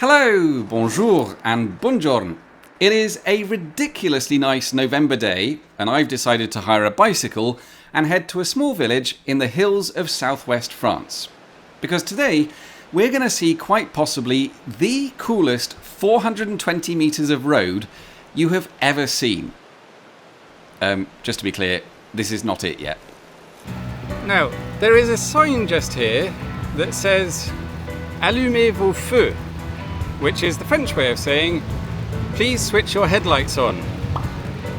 Hello, bonjour and buongiorno. It is a ridiculously nice November day and I've decided to hire a bicycle and head to a small village in the hills of southwest France. Because today we're going to see quite possibly the coolest 420 metres of road you have ever seen. Just to be clear, this is not it yet. Now, there is a sign just here that says Allumez vos feux, which is the French way of saying, please switch your headlights on.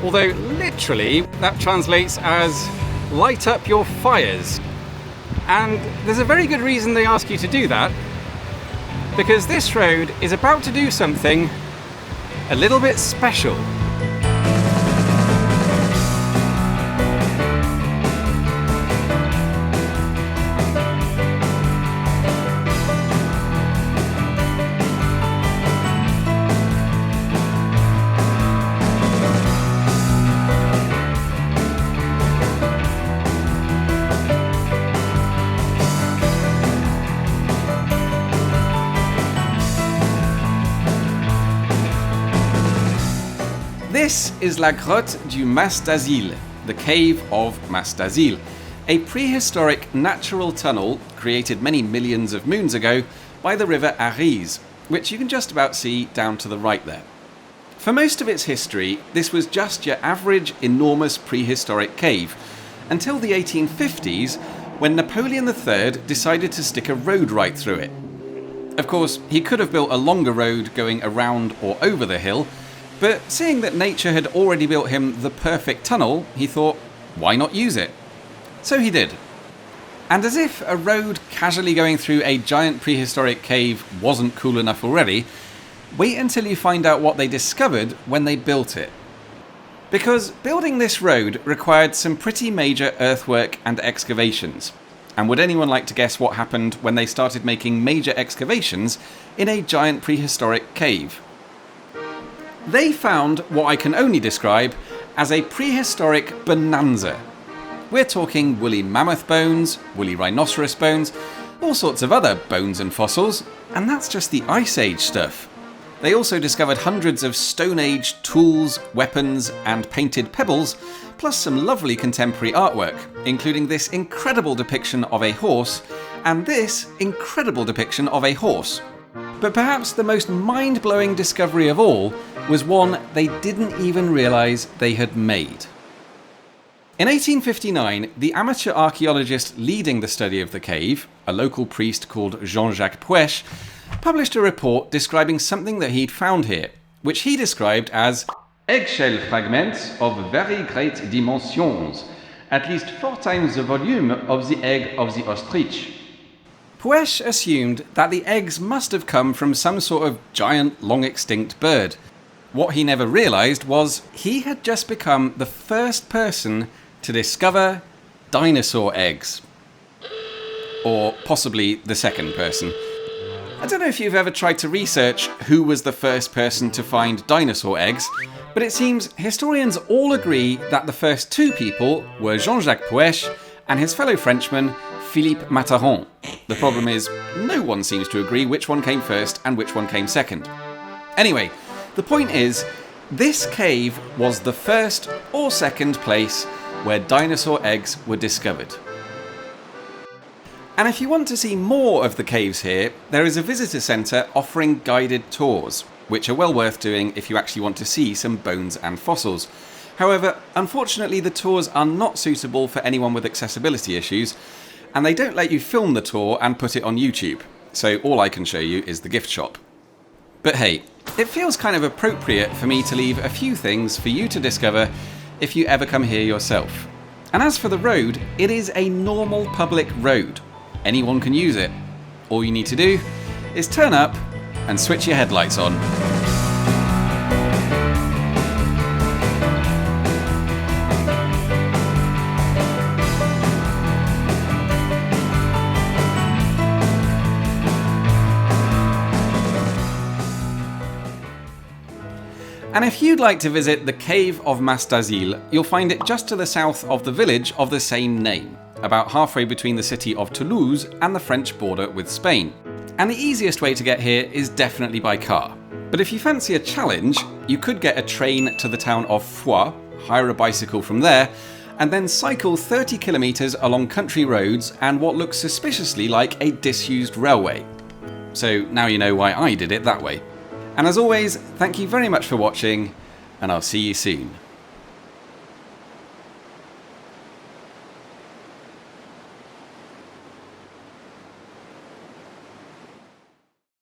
Although literally that translates as light up your fires. And there's a very good reason they ask you to do that, because this road is about to do something a little bit special. This is La Grotte du Mas d'Azil, the Cave of Mas d'Azil, a prehistoric natural tunnel created many millions of moons ago by the river Ariz, which you can just about see down to the right there. For most of its history, this was just your average enormous prehistoric cave, until the 1850s, when Napoleon III decided to stick a road right through it. Of course, he could have built a longer road going around or over the hill, but seeing that nature had already built him the perfect tunnel, he thought, why not use it? So he did. And as if a road casually going through a giant prehistoric cave wasn't cool enough already, wait until you find out what they discovered when they built it. Because building this road required some pretty major earthwork and excavations. And would anyone like to guess what happened when they started making major excavations in a giant prehistoric cave? They found what I can only describe as a prehistoric bonanza. We're talking woolly mammoth bones, woolly rhinoceros bones, all sorts of other bones and fossils, and that's just the Ice Age stuff. They also discovered hundreds of Stone Age tools, weapons, and painted pebbles, plus some lovely contemporary artwork, including this incredible depiction of a horse, and this incredible depiction of a horse. But perhaps the most mind-blowing discovery of all was one they didn't even realise they had made. In 1859, the amateur archaeologist leading the study of the cave, a local priest called Jean-Jacques Puech, published a report describing something that he'd found here, which he described as eggshell fragments of very great dimensions, at least 4 times the volume of the egg of the ostrich. Puech assumed that the eggs must have come from some sort of giant, long-extinct bird. What he never realised was he had just become the first person to discover dinosaur eggs. Or possibly the second person. I don't know if you've ever tried to research who was the first person to find dinosaur eggs, but it seems historians all agree that the first 2 people were Jean-Jacques Puech and his fellow Frenchman, Philippe Mataron. The problem is, no one seems to agree which one came first and which one came second. Anyway, the point is, this cave was the first or second place where dinosaur eggs were discovered. And if you want to see more of the caves here, there is a visitor centre offering guided tours, which are well worth doing if you actually want to see some bones and fossils. However, unfortunately the tours are not suitable for anyone with accessibility issues, and they don't let you film the tour and put it on YouTube, so all I can show you is the gift shop. But hey, it feels kind of appropriate for me to leave a few things for you to discover if you ever come here yourself. And as for the road, it is a normal public road. Anyone can use it. All you need to do is turn up and switch your headlights on. And if you'd like to visit the Cave of Mas d'Azil, you'll find it just to the south of the village of the same name, about halfway between the city of Toulouse and the French border with Spain. And the easiest way to get here is definitely by car. But if you fancy a challenge, you could get a train to the town of Foix, hire a bicycle from there, and then cycle 30 kilometres along country roads and what looks suspiciously like a disused railway. So now you know why I did it that way. And as always, thank you very much for watching, and I'll see you soon.